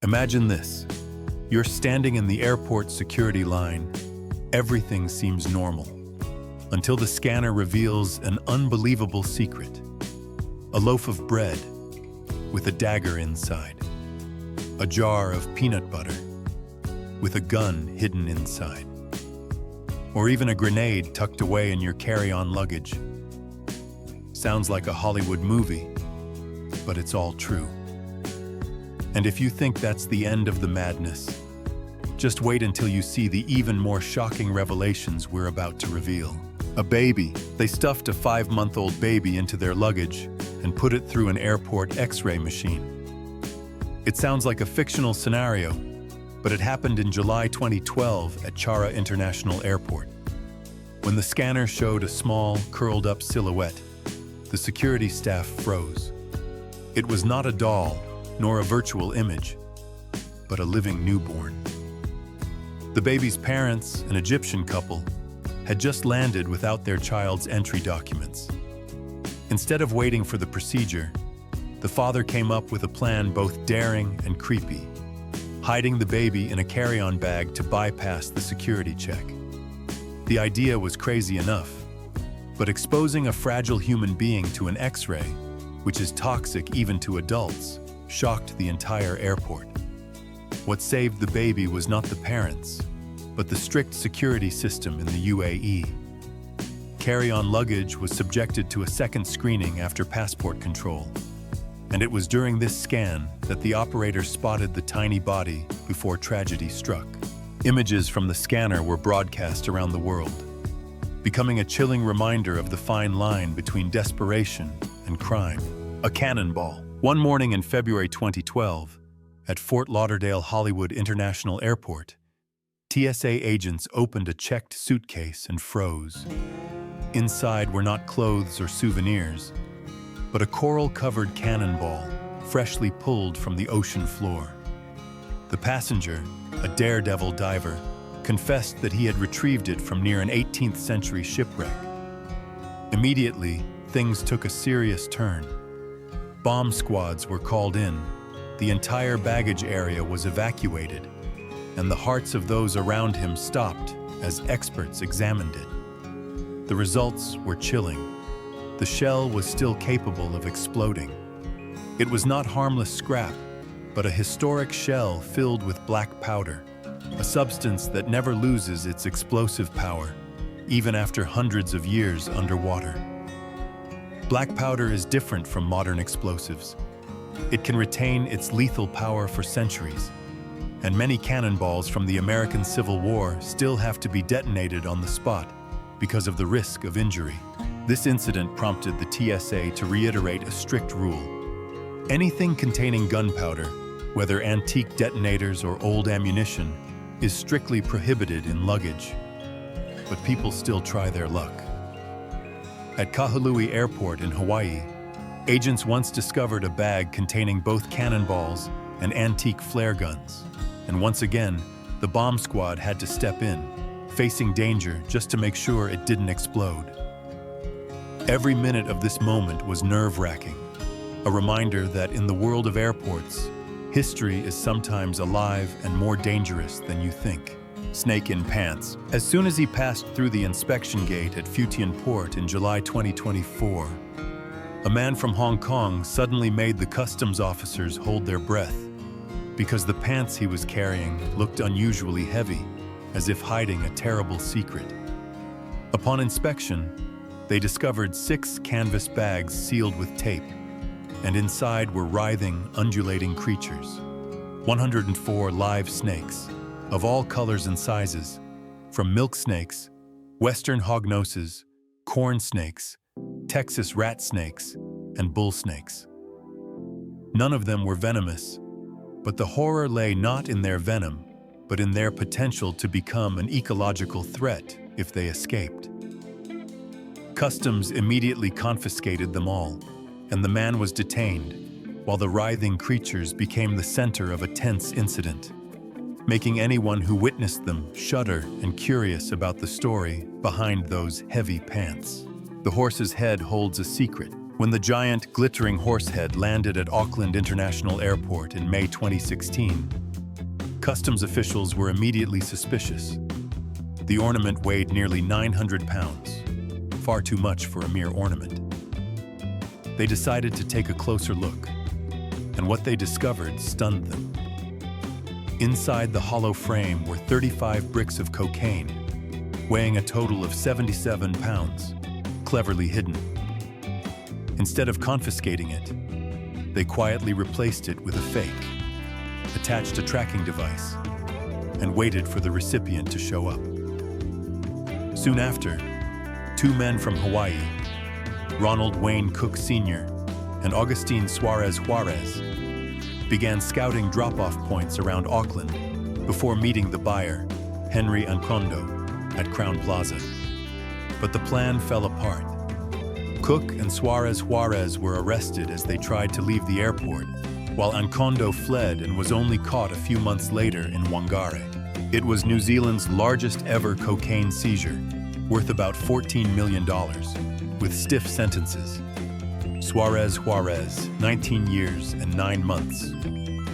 Imagine this. You're standing in the airport security line. Everything seems normal, until the scanner reveals an unbelievable secret. A loaf of bread with a dagger inside. A jar of peanut butter with a gun hidden inside. Or even a grenade tucked away in your carry-on luggage. Sounds like a Hollywood movie, but it's all true. And if you think that's the end of the madness, just wait until you see the even more shocking revelations we're about to reveal. A baby. They stuffed a 5-month-old baby into their luggage and put it through an airport X-ray machine. It sounds like a fictional scenario, but it happened in July 2012 at Chara International Airport. When the scanner showed a small, curled-up silhouette, the security staff froze. It was not a doll, nor a virtual image, but a living newborn. The baby's parents, an Egyptian couple, had just landed without their child's entry documents. Instead of waiting for the procedure, the father came up with a plan both daring and creepy, hiding the baby in a carry-on bag to bypass the security check. The idea was crazy enough, but exposing a fragile human being to an X-ray, which is toxic even to adults, shocked the entire airport. What saved the baby was not the parents, but the strict security system in the UAE. Carry-on luggage was subjected to a second screening after passport control, and it was during this scan that the operator spotted the tiny body before tragedy struck. Images from the scanner were broadcast around the world, becoming a chilling reminder of the fine line between desperation and crime. A cannonball. One morning in February 2012, at Fort Lauderdale Hollywood International Airport, TSA agents opened a checked suitcase and froze. Inside were not clothes or souvenirs, but a coral-covered cannonball, freshly pulled from the ocean floor. The passenger, a daredevil diver, confessed that he had retrieved it from near an 18th century shipwreck. Immediately, things took a serious turn. Bomb squads were called in, the entire baggage area was evacuated, and the hearts of those around him stopped as experts examined it. The results were chilling. The shell was still capable of exploding. It was not harmless scrap, but a historic shell filled with black powder, a substance that never loses its explosive power, even after hundreds of years underwater. Black powder is different from modern explosives. It can retain its lethal power for centuries, and many cannonballs from the American Civil War still have to be detonated on the spot because of the risk of injury. This incident prompted the TSA to reiterate a strict rule. Anything containing gunpowder, whether antique detonators or old ammunition, is strictly prohibited in luggage. But people still try their luck. At Kahului Airport in Hawaii, agents once discovered a bag containing both cannonballs and antique flare guns. And once again, the bomb squad had to step in, facing danger just to make sure it didn't explode. Every minute of this moment was nerve-wracking, a reminder that in the world of airports, history is sometimes alive and more dangerous than you think. Snake in pants. As soon as he passed through the inspection gate at Futian Port in July 2024, a man from Hong Kong suddenly made the customs officers hold their breath because the pants he was carrying looked unusually heavy, as if hiding a terrible secret. Upon inspection, they discovered 6 canvas bags sealed with tape, and inside were writhing, undulating creatures. 104 live snakes, of all colors and sizes, from milk snakes, western hognoses, corn snakes, Texas rat snakes, and bull snakes. None of them were venomous, but the horror lay not in their venom, but in their potential to become an ecological threat if they escaped. Customs immediately confiscated them all, and the man was detained, while the writhing creatures became the center of a tense incident, making anyone who witnessed them shudder and curious about the story behind those heavy pants. The horse's head holds a secret. When the giant, glittering horsehead landed at Auckland International Airport in May 2016, customs officials were immediately suspicious. The ornament weighed nearly 900 pounds, far too much for a mere ornament. They decided to take a closer look, and what they discovered stunned them. Inside the hollow frame were 35 bricks of cocaine, weighing a total of 77 pounds, cleverly hidden. Instead of confiscating it, they quietly replaced it with a fake, attached a tracking device, and waited for the recipient to show up. Soon after, two men from Hawaii, Ronald Wayne Cook Sr. and Augustine Suarez Juarez, began scouting drop-off points around Auckland before meeting the buyer, Henry Ankondo, at Crown Plaza. But the plan fell apart. Cook and Suarez Juarez were arrested as they tried to leave the airport, while Ankondo fled and was only caught a few months later in Whangarei. It was New Zealand's largest ever cocaine seizure, worth about $14 million, with stiff sentences. Suarez Juarez, 19 years and 9 months.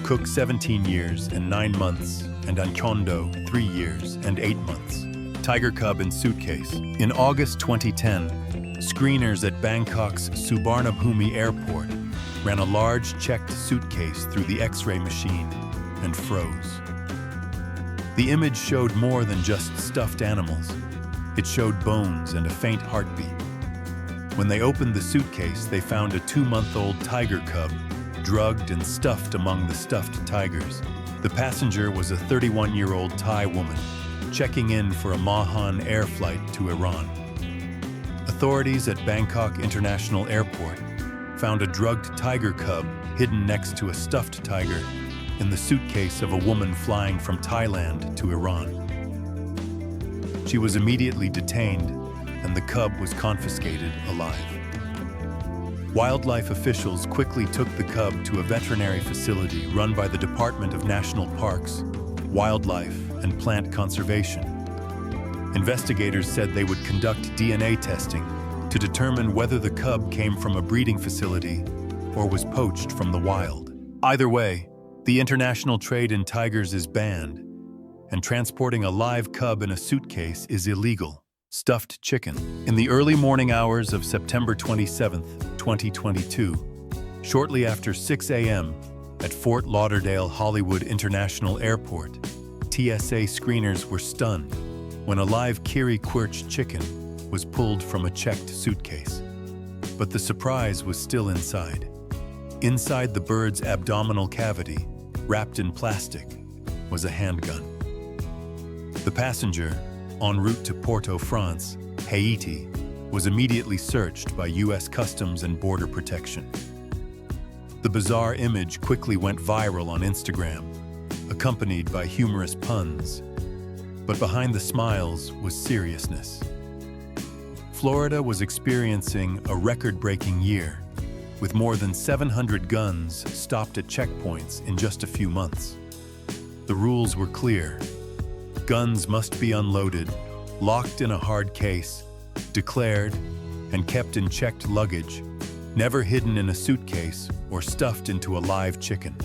Cook, 17 years and 9 months, and Ankondo, 3 years and 8 months. Tiger Cub and Suitcase. In August 2010, screeners at Bangkok's Suvarnabhumi Airport ran a large checked suitcase through the X-ray machine and froze. The image showed more than just stuffed animals. It showed bones and a faint heartbeat. When they opened the suitcase, they found a 2-month-old tiger cub, drugged and stuffed among the stuffed tigers. The passenger was a 31-year-old Thai woman, checking in for a Mahan air flight to Iran. Authorities at Bangkok International Airport found a drugged tiger cub hidden next to a stuffed tiger in the suitcase of a woman flying from Thailand to Iran. She was immediately detained, and the cub was confiscated alive. Wildlife officials quickly took the cub to a veterinary facility run by the Department of National Parks, Wildlife, and Plant Conservation. Investigators said they would conduct DNA testing to determine whether the cub came from a breeding facility or was poached from the wild. Either way, the international trade in tigers is banned, and transporting a live cub in a suitcase is illegal. Stuffed chicken. In the early morning hours of September 27, 2022, shortly after 6 a.m. at Fort Lauderdale Hollywood International Airport, TSA screeners were stunned when a live Kiri Quirch chicken was pulled from a checked suitcase. But the surprise was still inside. Inside the bird's abdominal cavity, wrapped in plastic, was a handgun. The passenger, en route to Port-au-Prince, Haiti, was immediately searched by U.S. Customs and Border Protection. The bizarre image quickly went viral on Instagram, accompanied by humorous puns. But behind the smiles was seriousness. Florida was experiencing a record-breaking year, with more than 700 guns stopped at checkpoints in just a few months. The rules were clear. Guns must be unloaded, locked in a hard case, declared, and kept in checked luggage, never hidden in a suitcase or stuffed into a live chicken.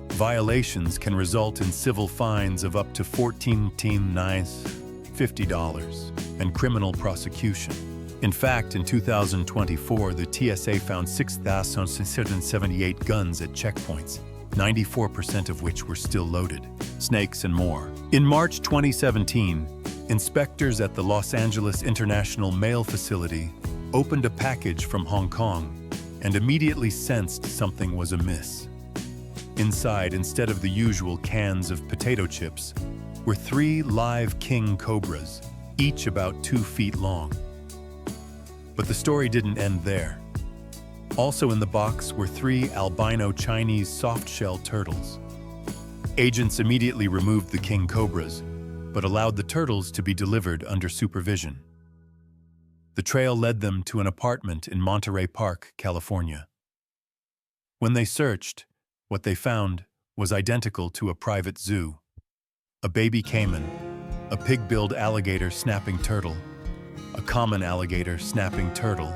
Violations can result in civil fines of up to $50 and criminal prosecution. In fact, in 2024, the TSA found 6,678 guns at checkpoints, 94% of which were still loaded, snakes and more. In March 2017, inspectors at the Los Angeles International Mail Facility opened a package from Hong Kong and immediately sensed something was amiss. Inside, instead of the usual cans of potato chips, were 3 live king cobras, each about 2 feet long. But the story didn't end there. Also in the box were 3 albino Chinese soft-shell turtles. Agents immediately removed the king cobras, but allowed the turtles to be delivered under supervision. The trail led them to an apartment in Monterey Park, California. When they searched, what they found was identical to a private zoo. A baby caiman, a pig-billed alligator snapping turtle, a common alligator snapping turtle,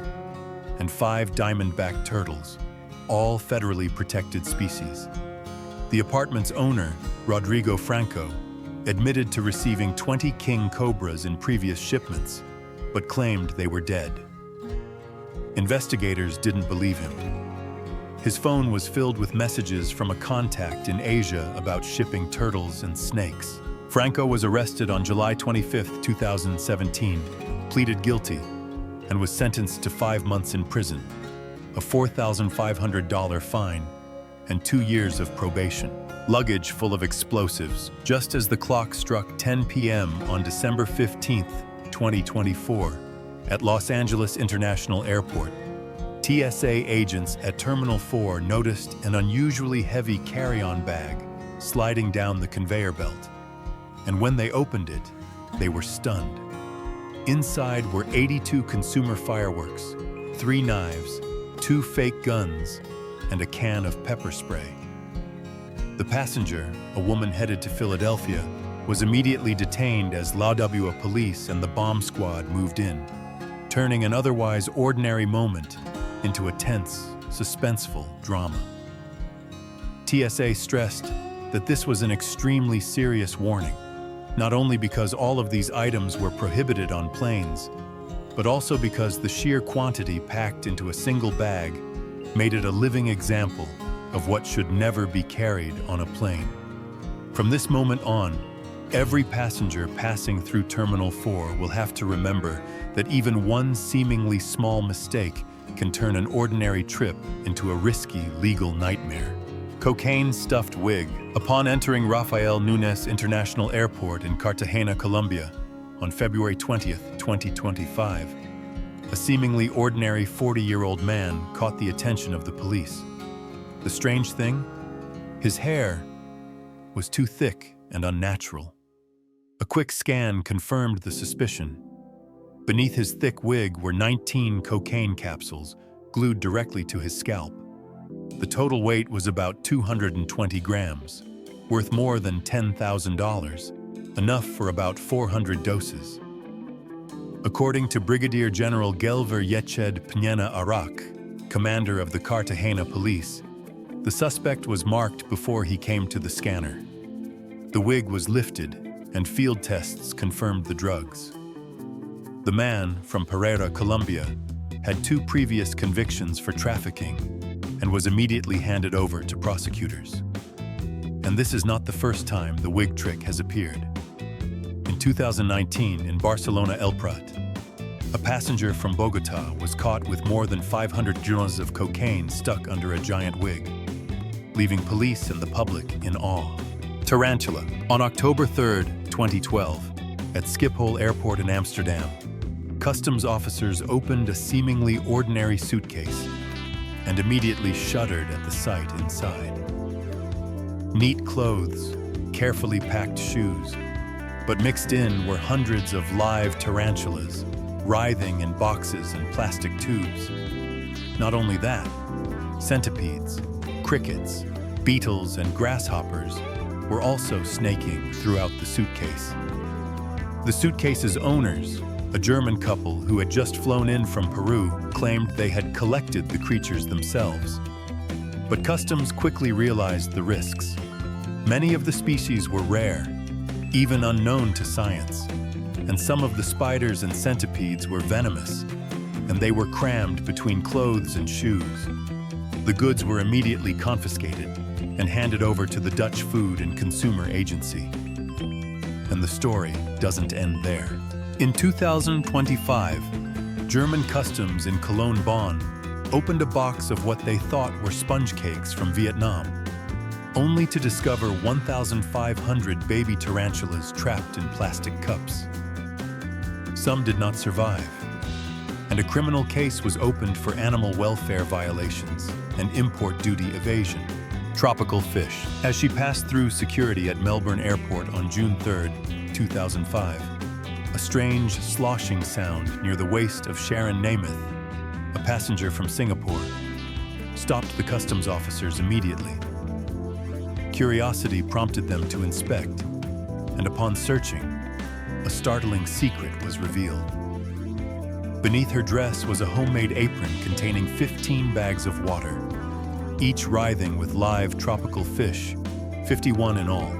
and 5 diamondback turtles, all federally protected species. The apartment's owner, Rodrigo Franco, admitted to receiving 20 king cobras in previous shipments, but claimed they were dead. Investigators didn't believe him. His phone was filled with messages from a contact in Asia about shipping turtles and snakes. Franco was arrested on July 25, 2017, pleaded guilty, and was sentenced to 5 months in prison, a $4,500 fine, and 2 years of probation. Luggage full of explosives. Just as the clock struck 10 p.m. on December 15, 2024, at Los Angeles International Airport, TSA agents at Terminal 4 noticed an unusually heavy carry-on bag sliding down the conveyor belt. And when they opened it, they were stunned. Inside were 82 consumer fireworks, 3 knives, 2 fake guns, and a can of pepper spray. The passenger, a woman headed to Philadelphia, was immediately detained as LAW police and the bomb squad moved in, turning an otherwise ordinary moment into a tense, suspenseful drama. TSA stressed that this was an extremely serious warning, not only because all of these items were prohibited on planes, but also because the sheer quantity packed into a single bag made it a living example of what should never be carried on a plane. From this moment on, every passenger passing through Terminal 4 will have to remember that even one seemingly small mistake can turn an ordinary trip into a risky legal nightmare. Cocaine-stuffed wig. Upon entering Rafael Núñez International Airport in Cartagena, Colombia, on February 20, 2025, a seemingly ordinary 40-year-old man caught the attention of the police. The strange thing? His hair was too thick and unnatural. A quick scan confirmed the suspicion. Beneath his thick wig were 19 cocaine capsules glued directly to his scalp. The total weight was about 220 grams, worth more than $10,000, enough for about 400 doses. According to Brigadier General Gelver Yeched Peñena Arak, commander of the Cartagena police, the suspect was marked before he came to the scanner. The wig was lifted, and field tests confirmed the drugs. The man, from Pereira, Colombia, had 2 previous convictions for trafficking and was immediately handed over to prosecutors. And this is not the first time the wig trick has appeared. In 2019, in Barcelona El Prat, a passenger from Bogota was caught with more than 500 grams of cocaine stuck under a giant wig, leaving police and the public in awe. Tarantula. On October 3, 2012, at Schiphol Airport in Amsterdam, customs officers opened a seemingly ordinary suitcase and immediately shuddered at the sight inside. Neat clothes, carefully packed shoes, but mixed in were hundreds of live tarantulas, writhing in boxes and plastic tubes. Not only that, centipedes, crickets, beetles, and grasshoppers were also snaking throughout the suitcase. The suitcase's owners, a German couple who had just flown in from Peru, claimed they had collected the creatures themselves. But customs quickly realized the risks. Many of the species were rare, even unknown to science, and some of the spiders and centipedes were venomous, and they were crammed between clothes and shoes. The goods were immediately confiscated and handed over to the Dutch Food and Consumer Agency. And the story doesn't end there. In 2025, German customs in Cologne Bonn opened a box of what they thought were sponge cakes from Vietnam, only to discover 1,500 baby tarantulas trapped in plastic cups. Some did not survive, and a criminal case was opened for animal welfare violations and import duty evasion. Tropical fish. As she passed through security at Melbourne Airport on June 3, 2005, a strange sloshing sound near the waist of Sharon Namath, a passenger from Singapore, stopped the customs officers immediately. Curiosity prompted them to inspect, and upon searching, a startling secret was revealed. Beneath her dress was a homemade apron containing 15 bags of water, each writhing with live tropical fish, 51 in all,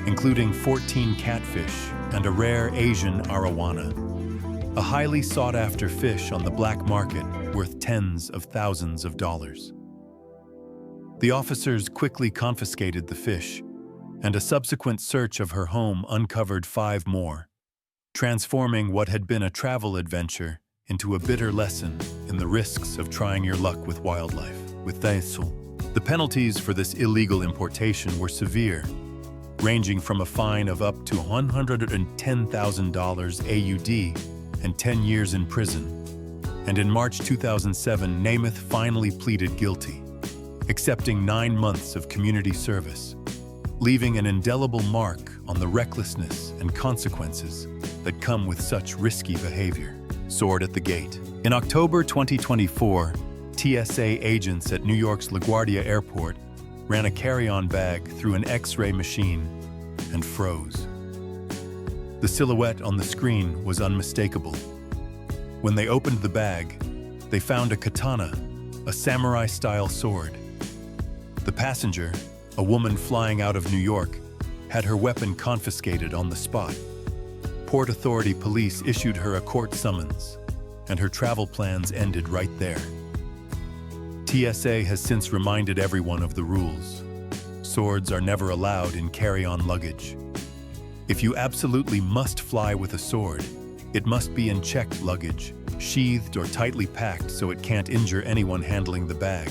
including 14 catfish and a rare Asian arowana, a highly sought-after fish on the black market worth tens of thousands of dollars. The officers quickly confiscated the fish, and a subsequent search of her home uncovered 5 more, transforming what had been a travel adventure into a bitter lesson in the risks of trying your luck with wildlife. The penalties for this illegal importation were severe, ranging from a fine of up to $110,000 AUD and 10 years in prison. And in March 2007, Namath finally pleaded guilty, accepting 9 months of community service, leaving an indelible mark on the recklessness and consequences that come with such risky behavior. Sword at the gate. In October 2024, TSA agents at New York's LaGuardia Airport ran a carry-on bag through an X-ray machine and froze. The silhouette on the screen was unmistakable. When they opened the bag, they found a katana, a samurai-style sword. The passenger, a woman flying out of New York, had her weapon confiscated on the spot. Port Authority police issued her a court summons, and her travel plans ended right there. TSA has since reminded everyone of the rules. Swords are never allowed in carry-on luggage. If you absolutely must fly with a sword, it must be in checked luggage, sheathed or tightly packed so it can't injure anyone handling the bag.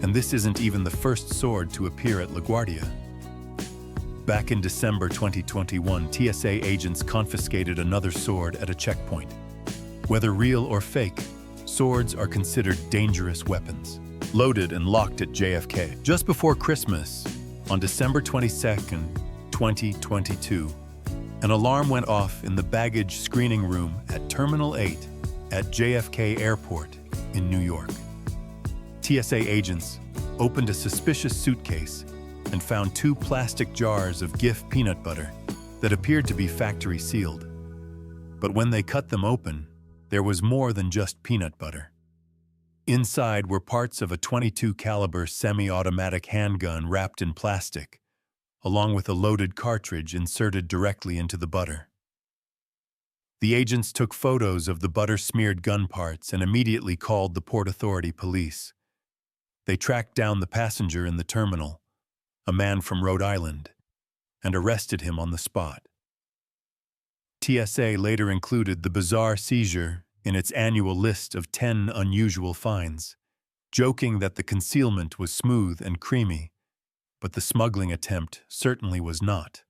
And this isn't even the first sword to appear at LaGuardia. Back in December 2021, TSA agents confiscated another sword at a checkpoint. Whether real or fake, swords are considered dangerous weapons. Loaded and locked at JFK. Just before Christmas, on December 22nd, 2022, an alarm went off in the baggage screening room at Terminal 8 at JFK Airport in New York. TSA agents opened a suspicious suitcase and found 2 plastic jars of GIF peanut butter that appeared to be factory sealed. But when they cut them open, there was more than just peanut butter. Inside were parts of a .22 caliber semi-automatic handgun wrapped in plastic, along with a loaded cartridge inserted directly into the butter. The agents took photos of the butter-smeared gun parts and immediately called the Port Authority police. They tracked down the passenger in the terminal, a man from Rhode Island, and arrested him on the spot. TSA later included the bizarre seizure in its annual list of 10 unusual finds, joking that the concealment was smooth and creamy, but the smuggling attempt certainly was not.